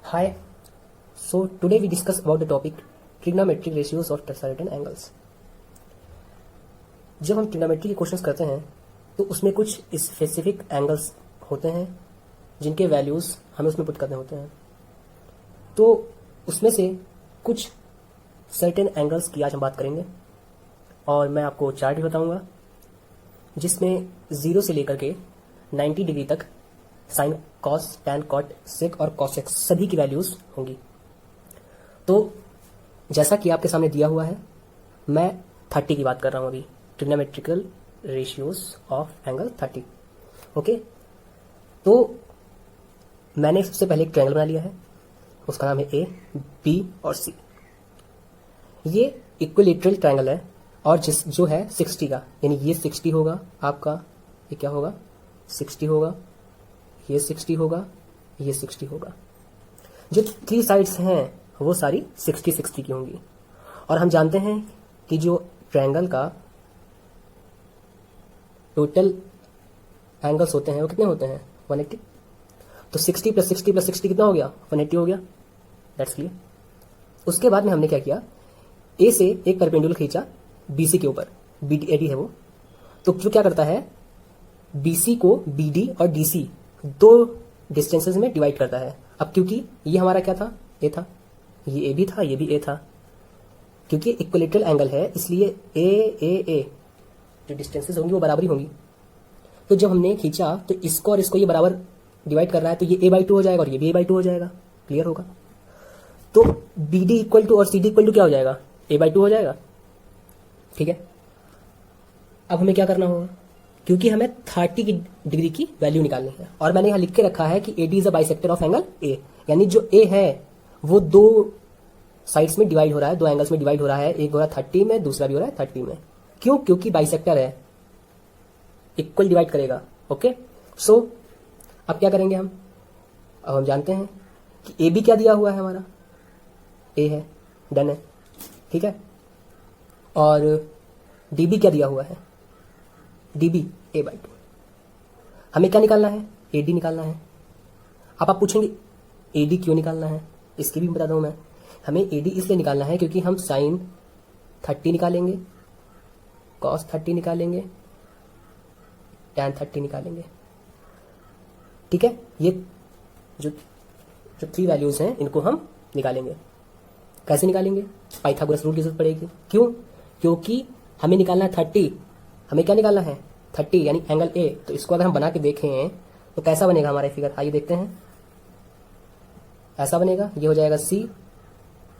Hi. So today we discuss about the topic trigonometric ratios of certain angles. जब हम trigonometry के questions करते हैं तो उसमें कुछ स्पेसिफिक एंगल्स होते हैं जिनके वैल्यूज हमें उसमें पुट करने होते हैं। तो उसमें से कुछ सर्टेन एंगल्स की आज हम बात करेंगे और मैं आपको चार्ट भी बताऊंगा जिसमें 0 से लेकर के 90 डिग्री तक साइन, कॉस, टैन, कॉट, सेक और कॉसेक सभी की वैल्यूज होंगी। तो जैसा कि आपके सामने दिया हुआ है, मैं 30 की बात कर रहा हूं अभी, trigonometrical ratios of angle 30। Okay, तो मैंने सबसे पहले एक ट्रायंगल बना लिया है, उसका नाम है ए, बी और सी। ये इक्विलेटरल ट्रायंगल है और जो है 60 का, यानी ये 60 होगा आपका, ये क्या होगा 60 होगा, ये 60 होगा, ये 60 होगा। जो 3 साइड्स हैं वो सारी 60-60 की होंगी। और हम जानते हैं कि जो ट्रायंगल का टोटल एंगल्स होते हैं वो कितने होते हैं 180। तो 60 + 60 + 60 कितना हो गया 180 हो गया। That's clear. उसके बाद में हमने क्या किया, ए से एक परपेंडिकुलर खींचा बीसी के ऊपर, एडी है वो। तो जो क्या करता है, बीसी को बीडी और डीसी दो डिस्टेंसेस में डिवाइड करता है। अब क्योंकि ये हमारा क्या था, ए था, ये ए भी था, ये भी ए था, क्योंकि इक्विलेटरल एंगल है इसलिए ए जो डिस्टेंसेस होंगी वो बराबरी होंगी। तो जब हमने खींचा तो इसको और इसको ये बराबर डिवाइड कर रहा है, तो ये a/2 हो जाएगा और ये भी a/2 हो जाएगा। क्लियर होगा। तो BD = और CD = क्या हो जाएगा, a/2 हो जाएगा। ठीक है। अब हमें क्या करना होगा, क्योंकि हमें 30 डिग्री की वैल्यू निकालनी है और मैंने यहां लिख के रखा है कि AD is a bisector of angle A, यानी जो A है वो दो साइड्स में डिवाइड हो रहा है, दो एंगल्स में डिवाइड हो रहा है, एक हो रहा है 30 में, दूसरा भी हो रहा है 30 में। क्यों, क्योंकि बाइसेक्टर है, इक्वल डिवाइड करेगा। ओके, सो अब क्या करेंगे हम, अब हम जानते हैं कि AB क्या दिया हुआ है, हमारा A है, डन है, ठीक है। और DB क्या दिया हुआ है, DB a/2। हमें क्या निकालना है, AD निकालना है। अब आप पूछेंगे AD क्यों निकालना है, इसकी भी बता दूं मैं। हमें AD इसलिए निकालना है क्योंकि हम साइन 30 निकालेंगे, कॉस 30 निकालेंगे, टैन 30 निकालेंगे। ठीक है, ये जो 3 वैल्यूज हैं इनको हम निकालेंगे। कैसे निकालेंगे, पाइथागोरस रूल की जरूरत पड़ेगी। क्यों, क्योंकि हमें निकालना है 30। हमें क्या निकालना है 30, यानी एंगल A। तो इसको अगर हम बना के देखें तो कैसा बनेगा हमारा फिगर, आइए देखते हैं। ऐसा बनेगा, ये हो जाएगा C,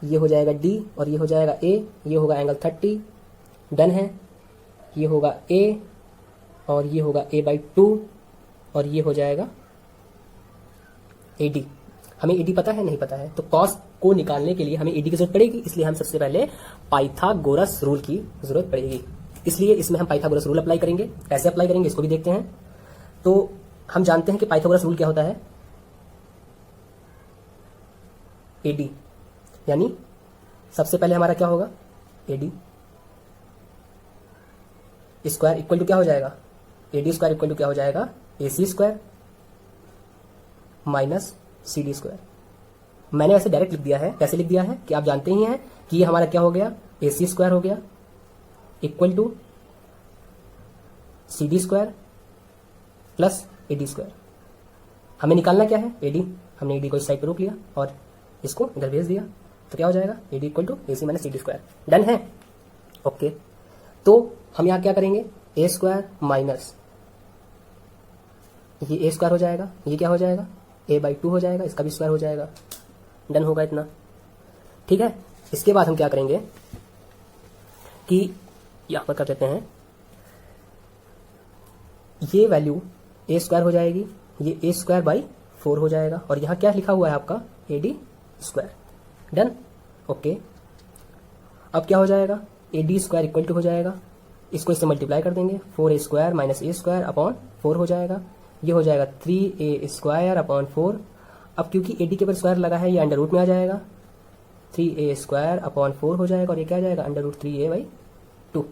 ये हो जाएगा D और ये हो जाएगा A, ये होगा एंगल 30। डन है। ये होगा A और ये होगा a/2 और ये हो जाएगा AD। हमें AD पता है, नहीं पता है, तो कॉस को निकालने के लिए हमें AD की जरूरत पड़ेगी, इसलिए हम सबसे पहले पाइथागोरस रूल की जरूरत पड़ेगी। इसलिए इसमें हम पाइथागोरस रूल अप्लाई करेंगे। कैसे अप्लाई करेंगे इसको भी देखते हैं। तो हम जानते हैं कि पाइथागोरस रूल क्या होता है, AD, यानी सबसे पहले हमारा क्या होगा, AD स्क्वायर इक्वल टू क्या हो जाएगा, AD स्क्वायर इक्वल टू क्या हो जाएगा, AC square minus CD square. मैंने ऐसे डायरेक्ट लिख दिया है। कैसे लिख दिया है कि आप जानते ही हैं कि ये हमारा क्या हो गया, AC स्क्वायर हो गया equal to CD square plus AD square. हमें निकालना क्या है, AD। हमने AD को इस साइड पर रोक लिया और इसको इधर भेज दिया, तो क्या हो जाएगा, AD = AC - CD square. Done है। ओके, तो हम यहां क्या करेंगे, A स्क्वायर माइनस ये A स्क्वायर हो जाएगा, ये क्या हो जाएगा a/2 हो जाएगा, इसका भी स्क्वायर हो जाएगा। डन होगा इतना। ठीक है। इसके बाद हम क्या करेंगे कि यहां पर कर देते हैं, ये वैल्यू A स्क्वायर हो जाएगी, ये A²/4 हो जाएगा और यहां क्या लिखा हुआ है आपका AD स्क्वायर। डन। ओके, अब क्या हो जाएगा, AD स्क्वायर इक्वल टू हो जाएगा, इसको इससे मल्टीप्लाई कर देंगे, 4A² - A²/4 हो जाएगा। ये हो जाएगा 3A² / 4। अब क्योंकि AD के ऊपर स्क्वायर लगा है, ये अंडर रूट में आ जाएगा, 3A² / 4 हो जाएगा और ये क्या आ जाएगा, √3A/2।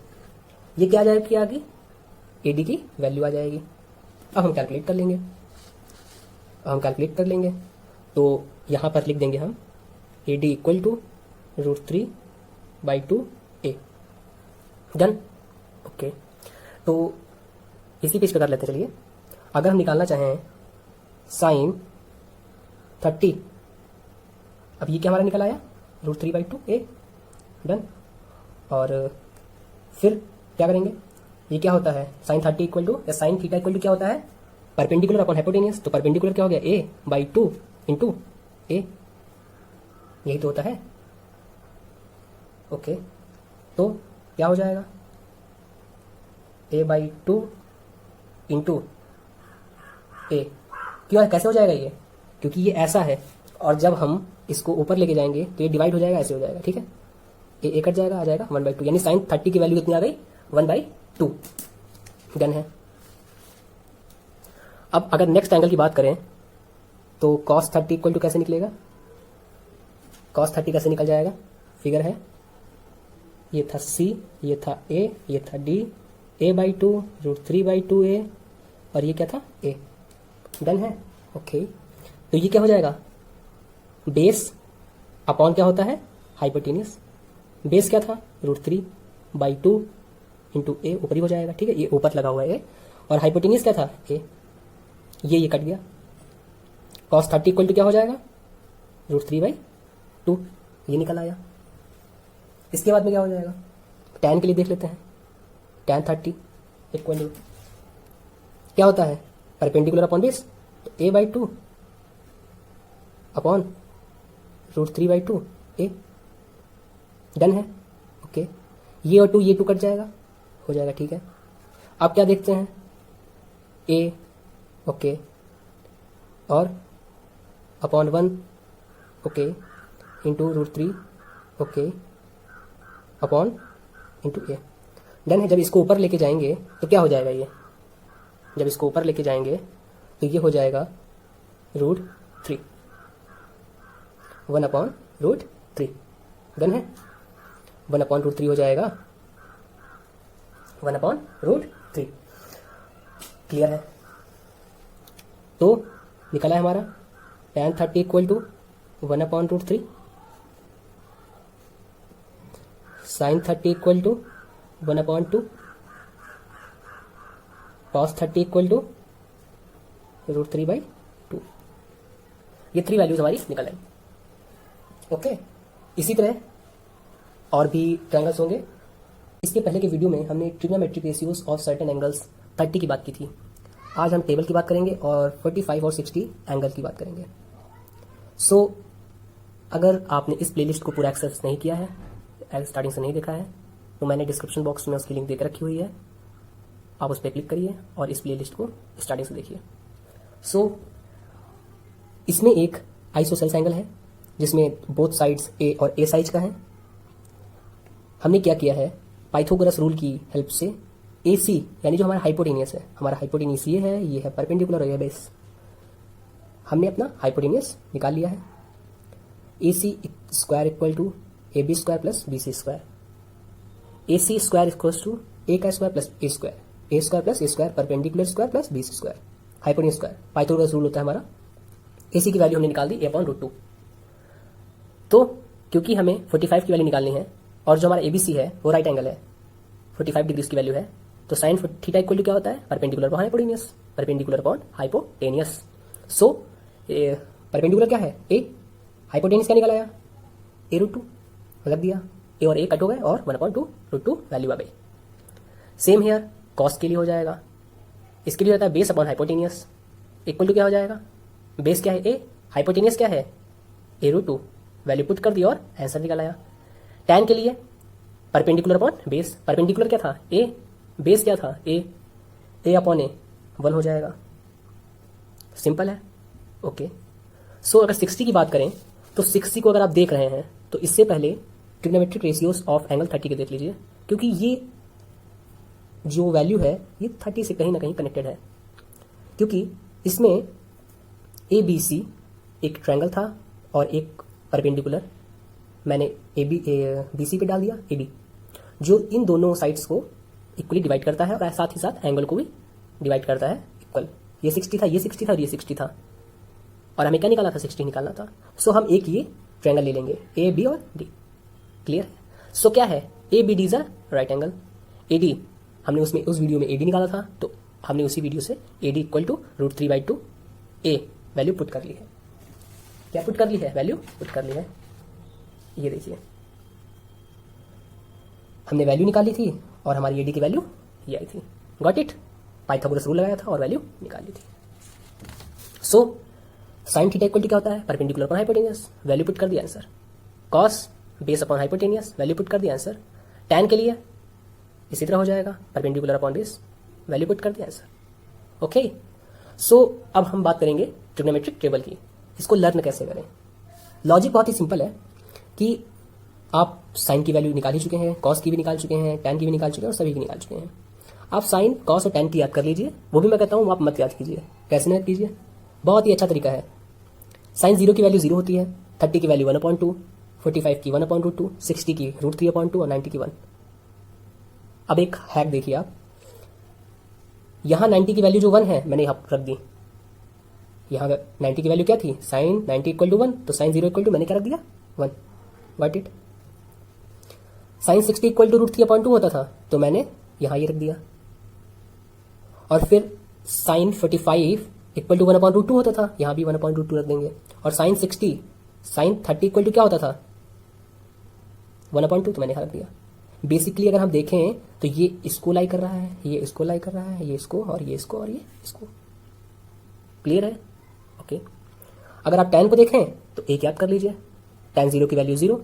ये क्या आ जाएगा कि आगे AD की वैल्यू आ जाएगी। अब हम कैलकुलेट कर लेंगे, तो यहाँ पर लिख देंगे हम AD equal to √3/2a। Done. Okay, तो इसी पे इस पे कर लेते हैं। चलिए, अगर हम निकालना चाहें sin 30, अब ये क्या हमारा निकल आया √3/2a। डन। और फिर क्या करेंगे, ये क्या होता है sin 30 इक्वल टू या sin थीटा इक्वल टू क्या होता है, परपेंडिकुलर अपॉन हाइपोटेनियस। तो परपेंडिकुलर क्या हो गया, a/2 इंटू a, यही तो होता है। ओके, तो क्या हो जाएगा a/2 इंटू a। क्यों, कैसे हो जाएगा ये, क्योंकि ये ऐसा है और जब हम इसको ऊपर लेके जाएंगे तो ये डिवाइड हो जाएगा, ऐसे हो जाएगा। ठीक है, ए कट जाएगा, आ जाएगा 1/2, यानी sin 30 की वैल्यू कितनी आ गई 1/2। डन है। अब अगर नेक्स्ट एंगल की बात करें तो cos 30 इक्वल टू कैसे निकलेगा, cos 30 कैसे निकल जाएगा, फिगर है, ये था C, ये था A, ये था D, a/2 √3/2a, और ये क्या था a। डन है। ओके, तो ये क्या हो जाएगा, बेस अपॉन क्या होता है, हाइपोटेनियस। बेस क्या था √3/2 इंटू a, ऊपर ही हो जाएगा। ठीक है, ये ऊपर लगा हुआ है a, और हाइपोटेनियस क्या था a, ये कट गया। cos 30 इक्वल टू क्या हो जाएगा √3/2, ये निकल आया। इसके बाद में क्या हो जाएगा, tan के लिए देख लेते हैं। tan 30 इक्वल टू क्या होता है, परपेंडिकुलर अपॉन बेस, तो a/2 अपॉन √3/2a। डन है। ओके, ये और 2 ये 2 कट जाएगा, हो जाएगा। ठीक है, अब क्या देखते हैं, a, ओके, और upon 1, okay, into √3, okay, upon into a। Done है। जब इसको ऊपर लेके जाएंगे तो क्या हो जाएगा, ये जब इसको ऊपर लेके जाएंगे तो ये हो जाएगा √3, 1/√3। डन है, 1/√3 हो जाएगा, 1/√3। क्लियर है। तो निकला है हमारा tan 30 equal to 1/√3, sin 30 equal to 1/2, cos 30 equal to √3/2। ये 3 वैल्यूज हमारी निकल आई। ओके, इसी तरह और भी ट्रायंगल्स होंगे। इसके पहले के वीडियो में हमने trigonometric ratios of certain angles 30 की बात की थी। आज हम टेबल की बात करेंगे और 45 और 60 एंगल की बात करेंगे। सो अगर आपने इस प्लेलिस्ट को पूरा एक्सेस नहीं किया है, स्टार्टिंग से नहीं देखा है, तो मैंने डिस्क्रिप्शन बॉक्स में उसकी लिंक देकर रखी हुई है, आप उस पर क्लिक करिए और इस प्लेलिस्ट को स्टार्टिंग से देखिए। सो इसमें एक आइसोसेल्स एंगल है जिसमें बोथ साइड्स ए और ए साइज का है। हमने क्या किया है, पाइथागोरस रूल की हेल्प से AC यानी जो हमारा हाइपोटेनियस है, हमारा हाइपोटेनियस ये है परपेंडिकुलर और ये बेस, हमने अपना हाइपोटेनियस निकाल लिया है। AC square equal to AB square plus BC square, AC square equal to A का square plus A square, A square plus A square, perpendicular square plus BC square, hypotenuse square. Pythagoras rule होता है हमारा। AC की value हमने निकाल दी a/√2। तो क्योंकि हमें 45 की वैल्यू निकालनी है और जो हमारा ABC है वो राइट एंगल है, 45 डिग्रीज की वैल्यू है, तो साइन थीटा इक्वल टू क्या होता है, perpendicular upon hypotenuse, perpendicular upon hypotenuse. So perpendicular क्या है a, हाइपोटेनियस क्या निकल आया a√2, लग दिया, a और a कट हो गए और 1/2√2 वैल्यू आ गई। सेम हेयर कॉस के लिए हो जाएगा, इसके लिए होता है base upon hypotenuse equal to क्या हो जाएगा, बेस क्या है a, हाइपोटेनियस क्या है a√2, वैल्यू पुट कर दी और आंसर निकल आया। tan के लिए परपेंडिकुलर अपॉन बेस, परपेंडिकुलर क्या था a, बेस क्या था a अपॉन a, 1 हो जाएगा। सिंपल है। ओके, सो अगर 60 की बात करें तो 60 को अगर आप देख रहे हैं तो इससे पहले ट्रिग्नोमेट्रिक रेशियोज ऑफ एंगल 30 के देख लीजिए, क्योंकि ये जो वैल्यू है ये 30 से कहीं ना कहीं कनेक्टेड है, क्योंकि इसमें ABC एक ट्रायंगल था और एक परपेंडिकुलर, मैंने BC पे डाल दिया AB, जो इन दोनों साइड्स को इक्वली डिवाइड करता है और साथ ही साथ एंगल को भी डिवाइड करता है इक्वल। ये 60 था, ये 60 था और ये 60 था। और हमें क्या निकालना था, 60 निकालना था। सो हम एक ये ट्रायंगल ले लेंगे, ए बी और डी। क्लियर है। सो क्या है, A B D is a right angle. A D हमने उसमें उस वीडियो में ए डी निकाला था, तो हमने उसी वीडियो से A D equal to √3/2 A value put कर ली है। क्या पुट कर ली है, वैल्यू पुट कर ली है। ये देखिए हमने वैल्यू निकाली थी और हमारी ए डी की वैल्यू ये आई थी। Got it. पाइथागोरस रूल लगाया था और वैल्यू निकाली थी। So sine theta equal to क्या होता है, perpendicular upon hypotenuse, value put कर दिया answer. Cos base upon hypotenuse, value put कर दिया आंसर। टैन के लिए इसी तरह हो जाएगा, perpendicular upon base, value put कर दिया आंसर। ओके। सो अब हम बात करेंगे ट्रिग्नोमेट्रिक टेबल की। इसको लर्न कैसे करें। लॉजिक बहुत ही सिंपल है कि आप साइन की वैल्यू निकाल ही चुके हैं, कॉस की भी निकाल चुके हैं, टैन की भी निकाल चुके हैं और सभी की निकाल चुके हैं। आप साइन, कॉस और टैन की याद कर लीजिए। वो भी मैं कहता हूँ आप मत याद कीजिए। कैसे याद कीजिए, बहुत ही अच्छा तरीका है। साइन 0 की वैल्यू 0 होती है, 30 की वैल्यू 1/2, 45 की 1/√2, 60 की √3/2 और 90 की 1। अब एक हैक देखिए आप, यहां 90 की वैल्यू जो 1 है मैंने यहां रख दी। यहां 90 की वैल्यू क्या थी, साइन 90 इक्वल टू 1, तो साइन 0 इक्वल टू मैंने क्या रख दिया, 1। Got it. Sine 60 equal to √3/2 होता था, तो मैंने यहां ये रख दिया। और फिर साइन 45 इक्वल टू 1/√2 होता था, यहां भी 1/√2 रख देंगे। और साइन 30 इक्वल टू क्या होता था, 1/2, तो मैंने यहां रख दिया। बेसिकली अगर हम देखें तो ये इसको लाई कर रहा है, ये इसको लाई कर रहा है, ये इसको और ये इसको और ये इसको। क्लियर है। ओके। अगर आप टैन को देखें तो एक याद कर लीजिए, टैन 0 की वैल्यू 0,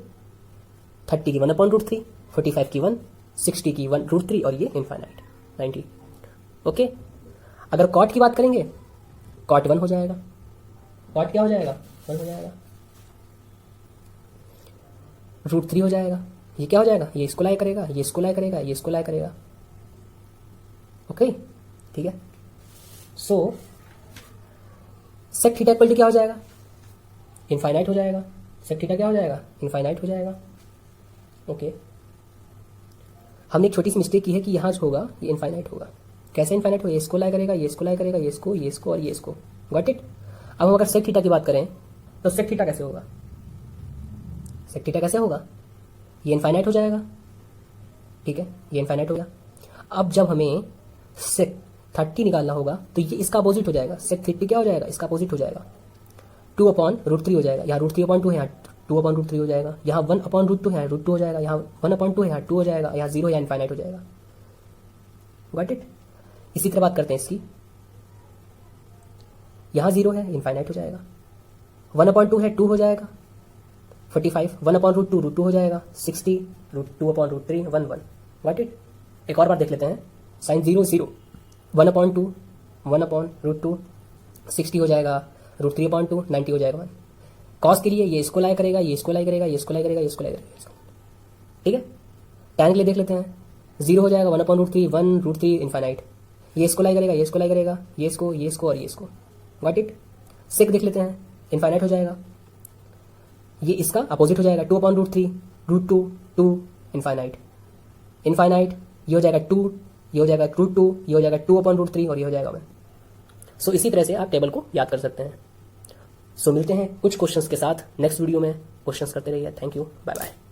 30 की 1/√3, 45 की 1, 60 की 1√3 और ये इनफाइनाइट 90। ओके। अगर कॉट की बात करेंगे, कॉट 1 हो जाएगा। कॉट क्या हो जाएगा, 1 हो जाएगा। √3 हो जाएगा। ये क्या हो जाएगा, ये इसको लाई करेगा, ये इसको लाई करेगा, ये इसको लाई करेगा। ओके, ठीक है। सो सेक थीटा इक्वल टू क्या हो जाएगा, इनफाइनाइट हो जाएगा। सेक थीटा क्या हो जाएगा, इनफाइनाइट हो जाएगा। ओके। हमने एक छोटी सी मिस्टेक की है कि यहां जो होगा ये इनफाइनाइट होगा। कैसे इनफाइनाइट होगा, ये इसको लाई करेगा, ये इसको लाई करेगा, ये इसको और ये इसको। Got it. अब हम अगर सेक थीटा की बात करें तो सेक थीटा कैसे होगा, सेक थीटा कैसे होगा, ये इनफाइनाइट हो जाएगा। ठीक है, ये इनफाइनाइट हो गया। अब जब हमें सेक 30 निकालना होगा तो ये इसका अपोजिट हो जाएगा। सेक 30 क्या हो जाएगा, इसका अपोजिट हो जाएगा। 2/√3 हो जाएगा। यहाँ √3/2 है, यहाँ 2/√3 हो जाएगा। यहाँ 1/√2 है, √2 हो जाएगा। यहाँ 1/2 है, यहाँ 2 हो जाएगा। यहाँ 0 या इनफाइनाइट हो जाएगा। Got it. इसी तरह बात करते हैं इसकी। यहाँ 0 है, इनफाइनाइट हो जाएगा। 1/2 है, 2 हो जाएगा। 45 1/√2 √2 हो जाएगा। 60 2/√3 1 गॉट इट। एक और बार देख लेते हैं। साइन 0 0, 1/2 1/√2, 60 हो जाएगा, √3/2 90 हो जाएगा 1। कॉस के लिए ये इसको लाई करेगा, ये इसको लाई करेगा, ये इसको लाई करेगा, ये इसको लाई करेगा। ठीक है। टैन के लिए देख लेते हैं। 0 हो जाएगा, 1/√3 1√3 इनफाइनाइट। ये इसको लाई करेगा, ये इसको लाई करेगा, ये इसको और ये इसको। Got it. सेक देख लेते हैं, इनफाइनाइट हो जाएगा। ये इसका अपोजिट हो जाएगा, 2/√3 √2 2 इनफाइनाइट। इनफाइनाइट ये हो जाएगा 2, ये हो जाएगा √2, ये हो जाएगा 2/√3 और ये हो जाएगा 1। सो इसी तरह से आप टेबल को याद कर सकते हैं। सो मिलते हैं कुछ क्वेश्चंस के साथ नेक्स्ट वीडियो में। क्वेश्चंस करते रहिए। Thank you, bye bye.